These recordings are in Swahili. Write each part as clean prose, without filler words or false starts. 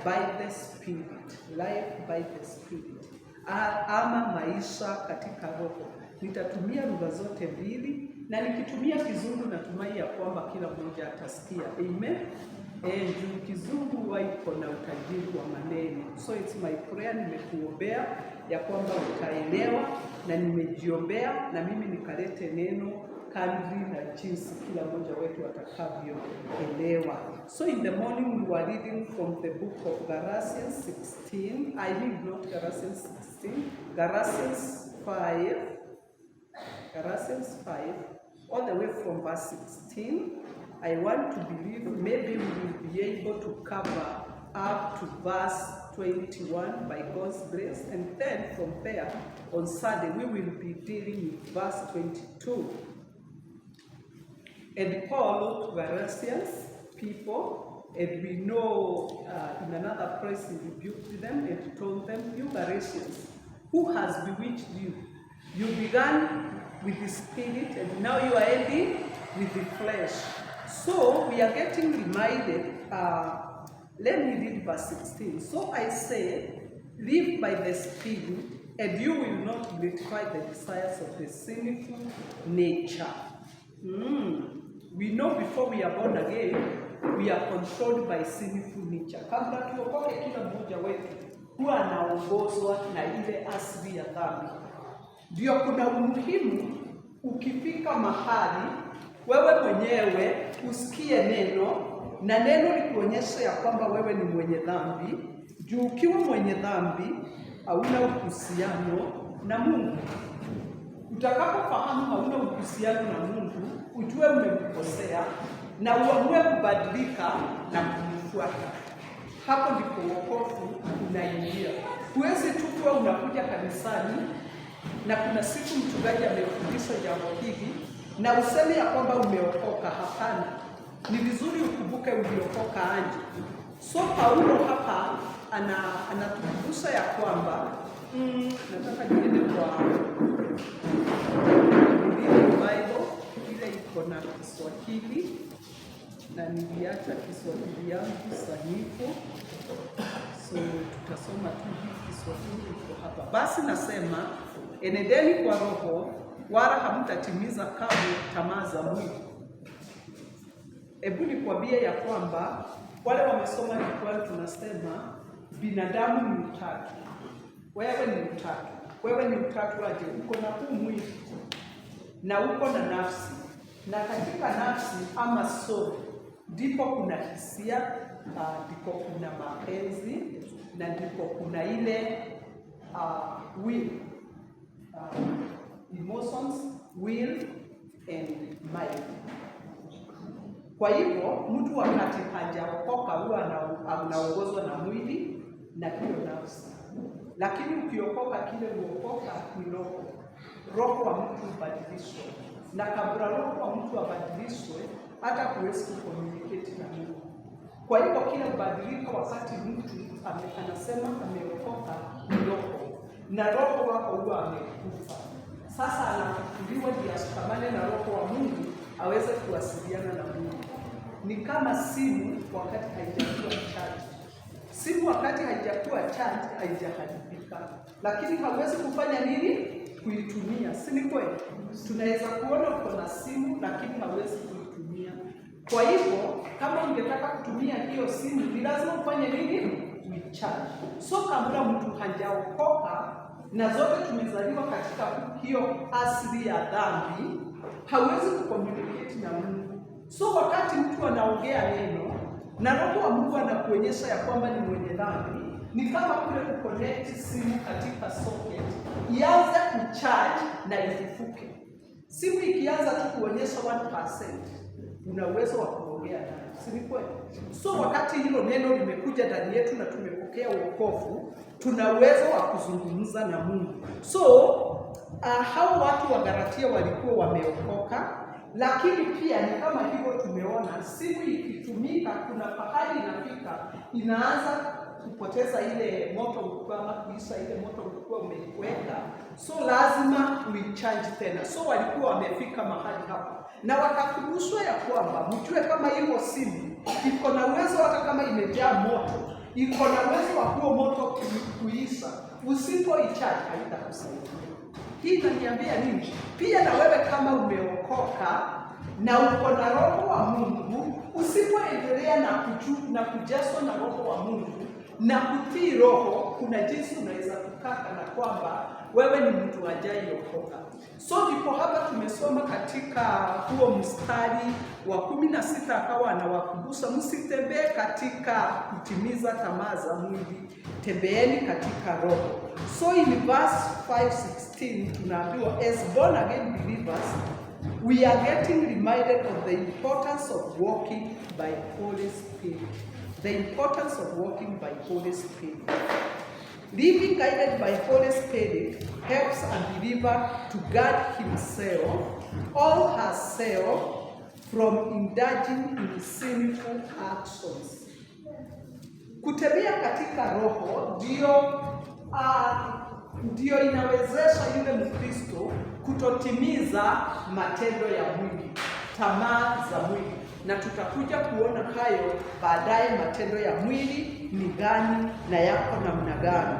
by the Spirit. Life by the Spirit. Ama maisha katika roho. Nitatumia lugha zote mbili, na nikitumia Kizungu natumai ya kwamba kila mmoja atasikia. Amen. Juu Kizungu iko na utajiri wa maneno. So it's my prayer, nimekuombea ya kwamba utaelewa, na nimejiombea na mimi nikalete neno kadri na jinsi kila mmoja wetu atakavyoelewa. So in the morning we were reading from the book of Galatians 16. I mean not Galatians 16, Galatians 5. Galatians 5, all the way from verse 16. I want to believe maybe we will be able to cover up to verse 21 by God's grace, and then from there on Sunday we will be dealing with verse 22. And Paul wrote to Galatians people, and we know in another place he rebuked them and told them, you Galatians, who has bewitched you? You began with the Spirit, and now you are ending with the flesh. So we are getting reminded, let me read verse 16. So I say, live by the Spirit, and you will not gratify the desires of the sinful nature. We know before we are born again, we are controlled by sinful nature. Kabla tuokoke, kila mmoja wetu huwa anaongozwa na ile asili ya dhambi. Ndio kuna umuhimu ukifika mahali wewe mwenyewe usikie neno, na neno likuonyesha ya kwamba wewe ni mwenye dhambi. Juu ukiwa mwenye dhambi hauna uhusiano na Mungu. Utakapofahamu hauna uhusiano na Mungu, ujue umemkosea na uamue kubadilika na kumfuata. Hapo ndipo wokovu unaingia. Huwezi tu kuwa unakuja kanisani na kuna siku mchungaji amefundisha jambo hili na useme ya kwamba umeokoka. Hapana. Ni vizuri ukumbuke uliokoka aje. So Paulo hapa anatukumbusha ya kwamba nataka niende kwa Bible ile iko na Kiswahili, na niliacha Kiswahili yangu sanifu, so tutasoma tu Kiswahili iko hapa. Basi nasema, enendeni kwa roho, wala hamtatimiza kamwe tamaa za mwili. Hebu nikwambie ya kwamba wale wamesoma Kiswahili tunasema binadamu ni utatu. Wewe ni utatu. Wewe ni utatu aje? Uko na huu mwili na uko na nafsi. Na katika nafsi ama soul ndipo kuna hisia, ndipo kuna mapenzi, na ndipo kuna ile will, emotions, will and mind. Kwa hivyo mtu wakati hajaokoka huwa anaongozwa na mwili na hiyo nafsi. Lakini ukiokoka, kile uokoka ni roho. Roho wa mtu ubadilishwe. Na kabla roho wa mtu abadilishwe, hata huwezi kucommunicate na Mungu. Kwa hivyo kile ubadilika wakati mtu anasema ameokoka ni roho. Na roho wako huwa amekufa. Sasa anafufuliwa ili ashikamane na roho wa Mungu aweze kuwasiliana na Mungu. Ni kama simu wakati haijakuwa charge. Simu wakati haijakuwa charge haijaharibika. Lakini hauwezi kufanya nini? Kuitumia. Si ni kweli? Tunaweza kuona uko na simu lakini hauwezi kuitumia. Kwa hivyo kama ungetaka kutumia hiyo simu ni lazima ufanye nini? Uicharge. So kabla mtu hajaokoka, na zote tumezaliwa katika hiyo asili ya dhambi, hauwezi kucommunicate na Mungu. So wakati mtu anaongea neno na roho wa Mungu anakuonyesha ya kwamba ni mwenye dhambi, ni kama kule kuconnect simu katika socket, ianze kucharge na ifufuke. Simu ikianza tu kuonyesha 1%, una uwezo wa kuongea nayo. Si ni kweli? So wakati hilo neno limekuja ndani yetu na tumepokea wokovu, tuna uwezo wa kuzungumza na Mungu. So hao watu wa Galatia walikuwa wameokoka, lakini pia ni kama hivyo tumeona simu ikitumika kuna pahali inafika inaanza kupoteza ile moto kama kuisha ile moto ulikuwa umeiweka. So lazima uicharge tena. So walikuwa wamefika mahali hapa na wakakumbushwa ya kwamba mjue kama hiyo simu iko na uwezo hata kama imejaa moto iko na uwezo wa huo moto kuisha. Usipoicharge haitakusaidia. Hii inaniambia nini? Pia na wewe kama umeokoka na uko na Roho wa Mungu, usipoendelea na kujazwa na Roho wa Mungu na kutii Roho, kuna jinsi unaweza kukaka na kwamba wewe ni mtu hajaiokoka. So ndipo hapa tumesoma katika huo mstari wa 16, akawa anawakumbusha msitembee katika kutimiza tamaa za mwili, tembeeni katika Roho. So in verse 5:16 tunaambiwa, as born again believers, we are getting reminded of the importance of walking by Holy Spirit. The importance of walking by Holy Spirit. Living guided by Holy Spirit helps a believer to guard himself or herself from indulging in sinful actions. Kutembea katika Roho ndio inawezesha yule Mkristo kutotimiza matendo ya mwili, tamaa za mwili. Na tutakuja kuona hayo baadaye, matendo ya mwili ni gani na yako namna gani.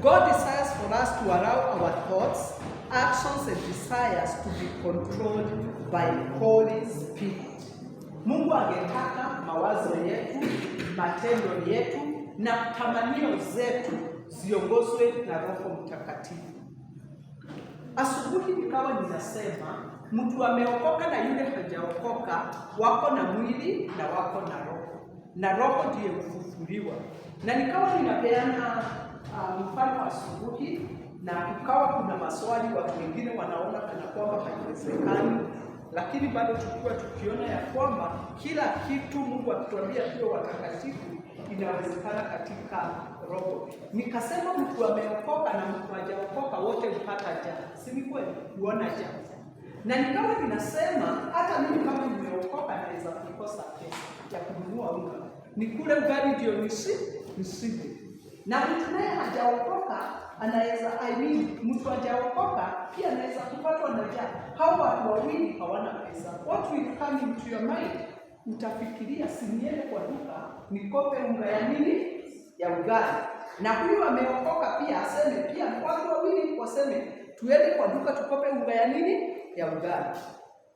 God desires for us to allow our thoughts, actions and desires to be controlled by Holy Spirit. Mungu angetaka mawazo yetu, matendo yetu na tamanio zetu ziongozwe na Roho Mtakatifu. Asubuhi nikawa ninasema mtu ameokoka na yule hajaokoka wako na mwili na wako na roho. Na roho ndiye kufufuliwa. Na nikawa ninapeana mfano asubuhi, na kukawa kuna maswali watu wengine wanaona kana kwamba haiwezekani, lakini bado tulikuwa tukiona ya kwamba kila kitu Mungu akituambia tuwe watakatifu inawezekana katika Roho. Nikasema mtu ameokoka na mtu hajaokoka wote hupata njaa. Si ni kweli? Huona njaa. Na nikawa ninasema hata mimi kama nimeokoka naweza kukosa pesa ya kununua unga. Nikule ugali ndio nishibe. Na mtu naye hajaokoka anaweza mtu hajaokoka pia anaweza kupatwa na njaa. Hao watu wawili hawana pesa. What will come into your mind? Utafikiria niende kwa duka nikope unga ya nini? Ya ugali. Na huyu ameokoka pia aseme pia watu wawili waseme tuende kwa duka tukope unga ya nini? Ya ugali.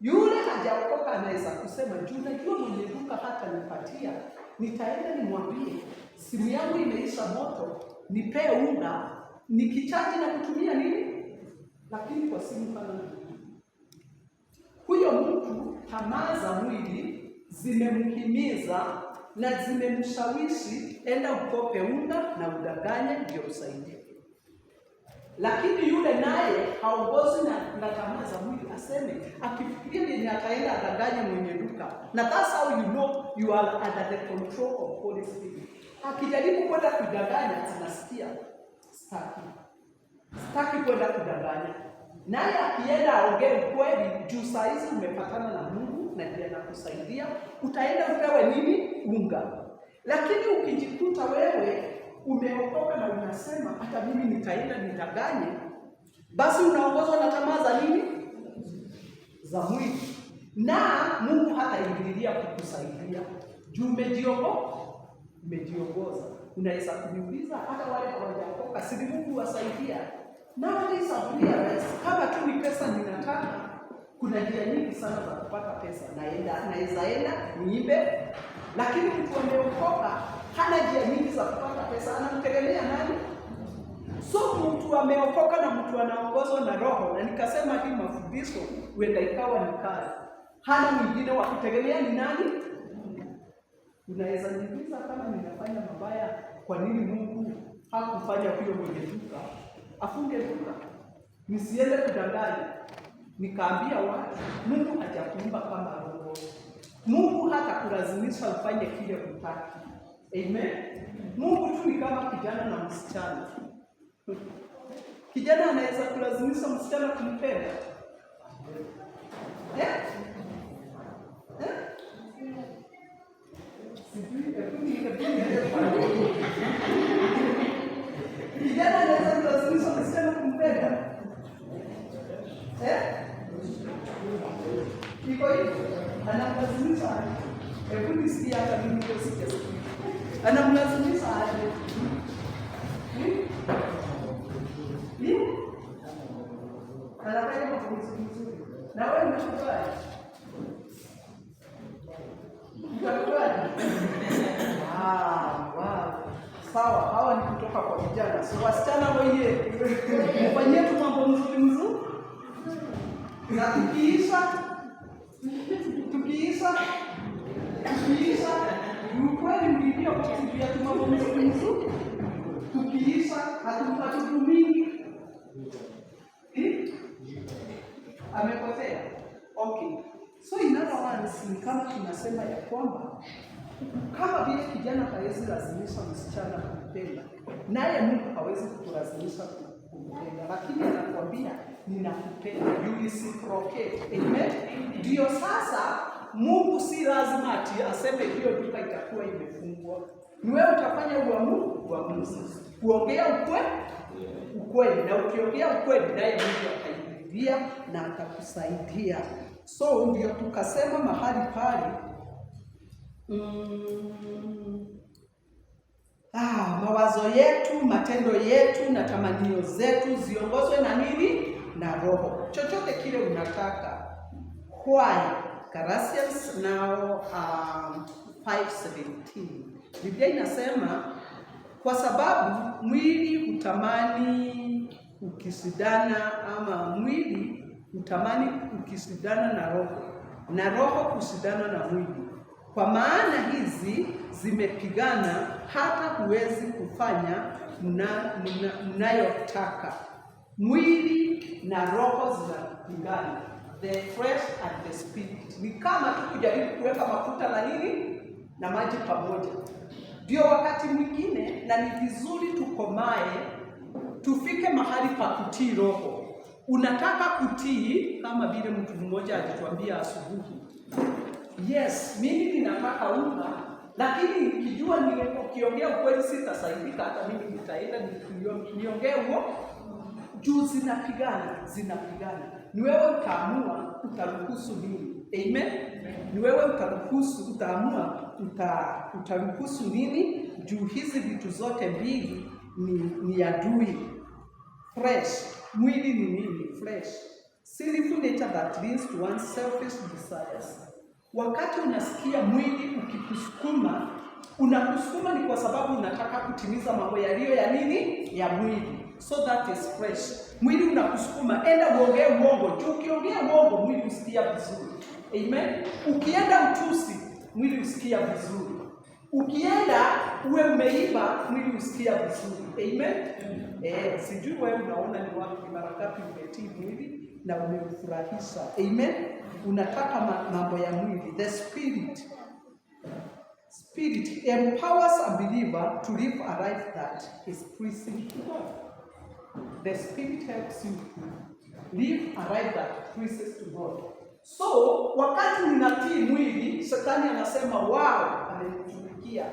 Yule hajaokoka anaweza kusema najua mwenye duka hata nipatia, nitaenda nimwambie simu yangu imeisha moto, nipee unga, nikichaji na kutumia nini? Lakini kwa simu kana huyo mtu tamaa za mwili zimemhimiza na zimemshawishi enda ukope unga na udanganye ndio usaidie. Lakini yule naye haongozi na tamaa za mwili, aseme akifikiria ni ataenda adanganye mwenye duka. Na that's how you know you are under the control of Holy Spirit. Akijaribu kwenda kudanganya anasikia sitaki kwenda kudanganya. Naye akienda aongee kweli juu saa hizi umepatana na Mungu na ndiye anakusaidia, utaenda upewe nini? Unga. Lakini ukijikuta wewe umeokoka na unasema hata mimi nitaenda nitaganye, basi unaongozwa na tamaa za nini? Za mwili. Na Mungu hataingilia kukusaidia. Juu umejiongoza. Unaweza kuniuliza hata wale hawajaokoka si Mungu wasaidia. Na wale sababu kama tu ni pesa ninataka, kuna njia nyingi sana za kupata pesa. Naweza enda niibe, lakini mtu ameokoka hana njia nyingi za kupata pesa, anamtegemea nani? So mtu ameokoka na mtu anaongozwa na Roho, na nikasema hii mafundisho huenda ikawa ni kazi. Hana mwingine wa kutegemea ni nani? Unaweza niuliza kama ninafanya mabaya, kwa nini Mungu hakufanya huyo mwenye duka afunge duka? Nisiende kudanganya. Nikaambia watu, Mungu hajakuumba kama roho. Mungu hata kulazimisha ufanye kile hutaki. Amen. Mungu tu ni kama kijana na msichana. Kijana anaweza kulazimisha msichana kumpenda. Kijana anaweza kulazimisha msichana kumpenda. Iko hivyo. Anamlazimisha. Hebu nisikie hata mimi ndio sijasikia. unamlazimisha aje? Anafanya mambo mzuri. Na wewe unakubali? Unakubali? Wow. Sawa, hawa ni kutoka kwa vijana. So wasichana wewe, mfanyie tu mambo mzuri. Na tukiisha ukweli mlivyo kufikia tu mambo mzuri. Tukiisha hatutumii. Amepotea. Okay. So in other words, ni kama tunasema ya kwamba kama vile kijana hawezi lazimisha msichana kumpenda, naye Mungu hawezi kutulazimisha kumpenda, lakini anakuambia ninakupenda, you reciprocate. Amen. Ndio sasa Mungu si lazima ati aseme hiyo duka itakuwa imefungwa. Ni wewe utafanya uamuzi. Kuongea ukweli, na ukiongea ukweli naye Mungu ataidia na atakusaidia. So ndio tukasema mahali pale mawazo yetu, matendo yetu na tamanio zetu ziongozwe na nini? Na Roho. Chochote kile unataka. Why? Galatians now 5:17. Biblia inasema kwa sababu mwili utamani ukisidana, ama mwili utamani ukisidana na Roho, na Roho kusidana na mwili. Kwa maana hizi zimepigana hata huwezi kufanya mnayotaka. Mwili na roho zinapigana, the flesh and the spirit. Ni kama tu kujaribu kuweka mafuta na nini na maji pamoja. Ndio wakati mwingine, na ni vizuri tukomae, tufike mahali pa kutii Roho. Unataka kutii kama vile mtu mmoja alituambia asubuhi. Yes, mimi ninataka unga, lakini nikijua nikiongea ukweli sitasaidika, hata mimi nitaenda niongee huo. Juu zinapigana. Ni wewe utaamua utaruhusu nini. Amen. Ni wewe utaruhusu nini. Juu hizi vitu zote mbili ni adui. Flesh, mwili ni nini? Flesh, sinful nature that leads to one's selfish desires. Wakati unasikia mwili ukikusukuma, unakusukuma ni kwa sababu unataka kutimiza mambo yaliyo ya nini? Ya mwili. So that is flesh. Mwili unakusukuma, enda uongee uongo. Juu ukiongea uongo, mwili usikia vizuri. Amen. Ukienda utusi, mwili usikia vizuri. Ukienda uwe umeiba, mwili usikia vizuri. Amen. Sijui wewe unaona ni wapi mara ngapi umetii mwili na umefurahisha. Amen. Unataka mambo ya mwili. The spirit empowers a believer to live a life that is pleasing to God. The spirit helps you to live a life that pleases to God. So wakati ninatii mwili, Shetani anasema wow, amenitumikia.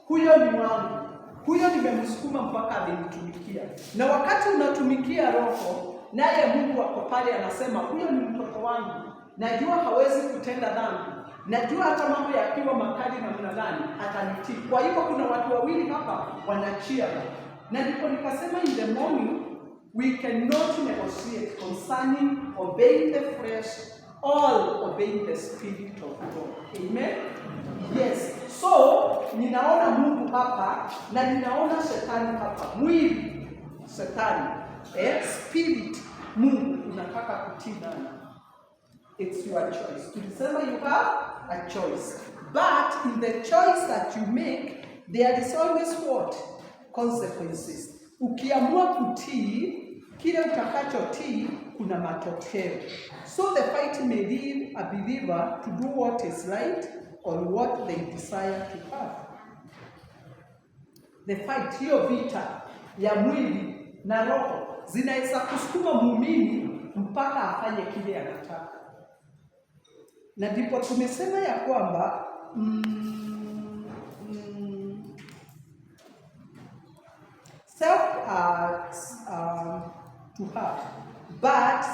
Huyo ni wangu. Huyo nimemsukuma mpaka amenitumikia. Na wakati unatumikia Roho, naye Mungu wako pale anasema huyo ni mtoto wangu. Najua hawezi kutenda dhambi. Najua hata mambo yakiwa makali namna gani atanitii. Kwa hivyo kuna watu wawili hapa wanachia. Na ndipo nikasema in the morning we cannot negotiate concerning obeying the flesh or obeying the spirit of God. Amen. Yes. So ninaona Mungu hapa na ninaona Shetani hapa. Mwili, Shetani, spirit, Mungu. Unataka kutii nani? It's your choice. Tulisema you have a choice. But in the choice that you make, there is always what? Consequences. Ukiamua kutii, kile utakachotii kuna matokeo. So the fight may lead a believer to do what is right or what they desire to have. The fight, hiyo vita ya mwili na roho, zinaweza kusukuma muumini mpaka afanye kile anataka. Na ndipo tumesema ya kwamba self to have, but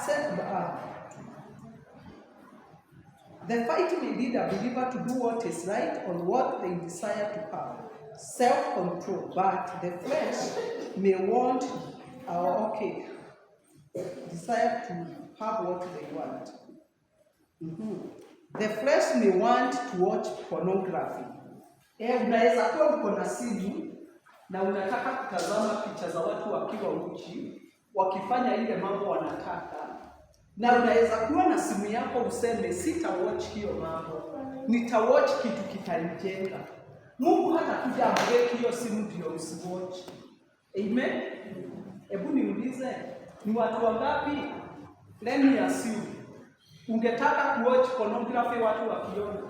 the fight may lead a believer to do what is right or what they desire to have. self-control, but the flesh may want, desire to have what they want. The flesh may want to watch pornography. Unaweza kuwa uko na simu na unataka kutazama picha za watu wakiwa uchi, wakifanya ile mambo wanataka, na unaweza kuwa na simu yako useme sita watch hiyo mambo, nita watch kitu kitanijenga. Mungu hata kuja break hiyo simu ndio usiwatch. Amen. Hebu niulize, ni watu wangapi ndani ya simu ungetaka kuwatch pornography watu wakiona?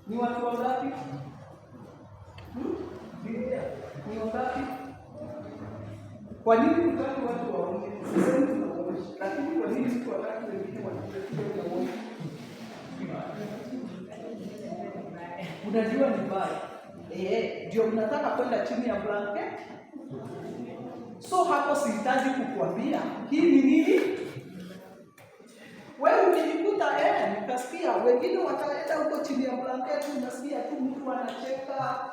Ni watu wangapi? Ni wangapi? Kwa nini mtaki watu waone? Sisi tunaona. Lakini kwa nini mtu wataki wengine waone? Unajua ni mbaya. Ndio mnataka kwenda chini ya blanket? So hapo sihitaji kukuambia hii ni nini? Wewe ukijikuta nikasikia wengine wataenda huko chini ya blanketi, unasikia tu mtu anacheka.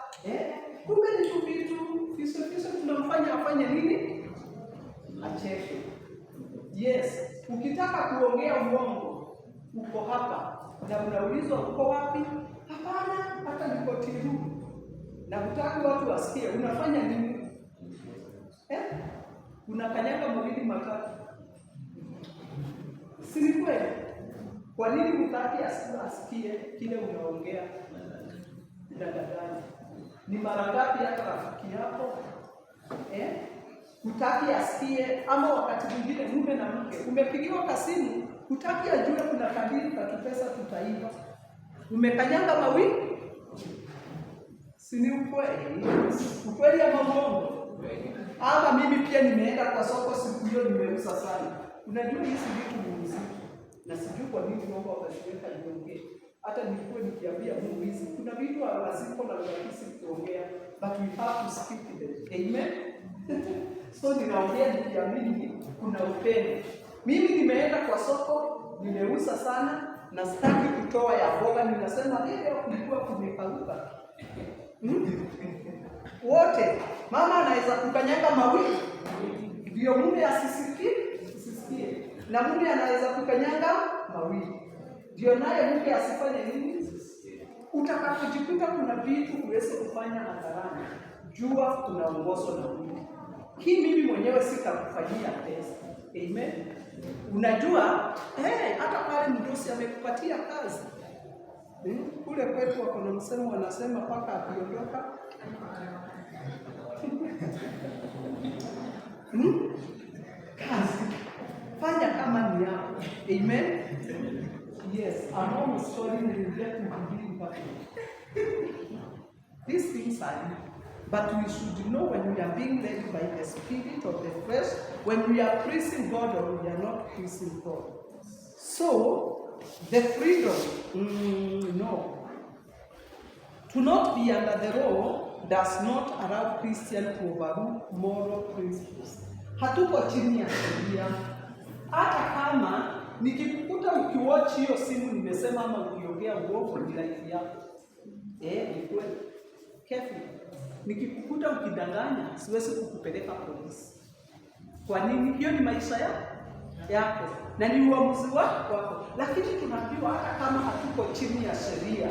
Kumbe ni tu vitu fiso tunamfanya afanye nini? Acheke. Yes, ukitaka kuongea uongo uko hapa na unaulizwa uko wapi? Hapana, hata niko tiru. Na utaki watu wasikie, unafanya nini? Unakanyaga mwili matatu. Si kweli? Kwa nini utaki asikie kile unaongea? Dadadani. Ni mara ngapi hata rafiki yako? Utaki asikie, ama wakati mwingine mume na mke umepigiwa kasimu, utaki ajue kuna kadiri katupesa tutaiba. Umekanyaga mawili? Si ni ukweli? Ukweli ama mwongo? Ama mimi pia nimeenda kwa soko siku hiyo nimeuza sana. Unajua hizi vitu ni mziki. Na sijui kwa nini Mungu akasiweka niongee. Hata nilikuwa nikiambia Mungu hizi kuna vitu hazipo na rahisi kuongea, but we have to speak them. Amen. So ninaongea nikiamini kuna upendo. Mimi nimeenda kwa soko, nimeuza sana na sitaki kutoa ya boga, ninasema leo kulikuwa kumekauka. Wote mama anaweza kukanyaga mawili ndio mume asisikie, na mume anaweza kukanyaga mawili ndio naye mume asifanye nini. Utakapojikuta kuna vitu uweze kufanya hadharani, jua unaongozwa na Mungu. Hii mimi mwenyewe sitakufanyia pesa. Amen. Unajua hata pale mdosi amekupatia kazi. Kule kwetu wako na msemo wanasema paka akiondoka. Kazi. Fanya kama ni yako. Amen. Yes, I'm almost sorry to regret to be back. These things are new. But we should know when we are being led by the spirit of the flesh, when we are praising God or we are not praising God. So, the freedom, no. To not be under the law does not allow Christians to overrule moral principles. Hatuko chini ya sheria. Hata kama nikikukuta ukiwatch hiyo simu nimesema ama ukiongea uongo ni life yako. Ni kweli. Careful. Nikikukuta ukidanganya siwezi kukupeleka polisi. Kwa nini? Hiyo ni maisha yako na ni uamuzi wako. Lakini tunaambiwa hata kama hatuko chini ya sheria,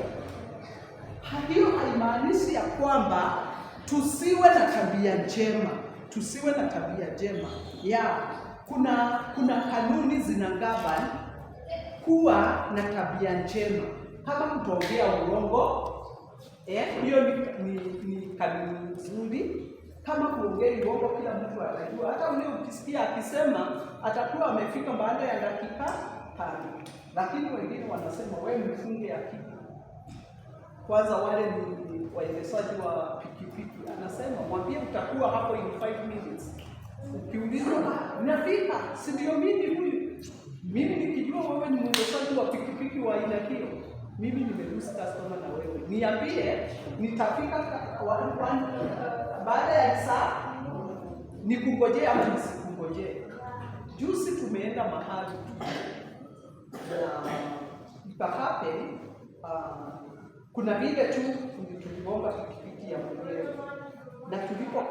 hiyo haimaanishi ya kwamba tusiwe na tabia njema. Tusiwe na tabia njema. Kuna kanuni zinagaba kuwa na tabia njema. Kama kutoongea uongo, hiyo ni kanuni nzuri. Kama kuongea uongo kila mtu atajua. Hata ule ukisikia akisema atakuwa amefika baada ya dakika 5. Lakini wengine wanasema wewe mfunge akili. Kwanza wale ni waendeshaji wa pikipiki, anasema mwambie utakuwa hapo in 5 minutes. Ukiulizwa nafika, si ndio mimi huyu. Mimi nikijua wewe ni mwendeshaji wa pikipiki wa aina hiyo, mimi nimelose customer na wewe. Niambie nitafika baada ya saa, nikungojee ama nisikungojee. Juzi tumeenda mahali. Ikahape Kuna vile tu tuliomba pikipiki ya mwenyewe na tulipokuwa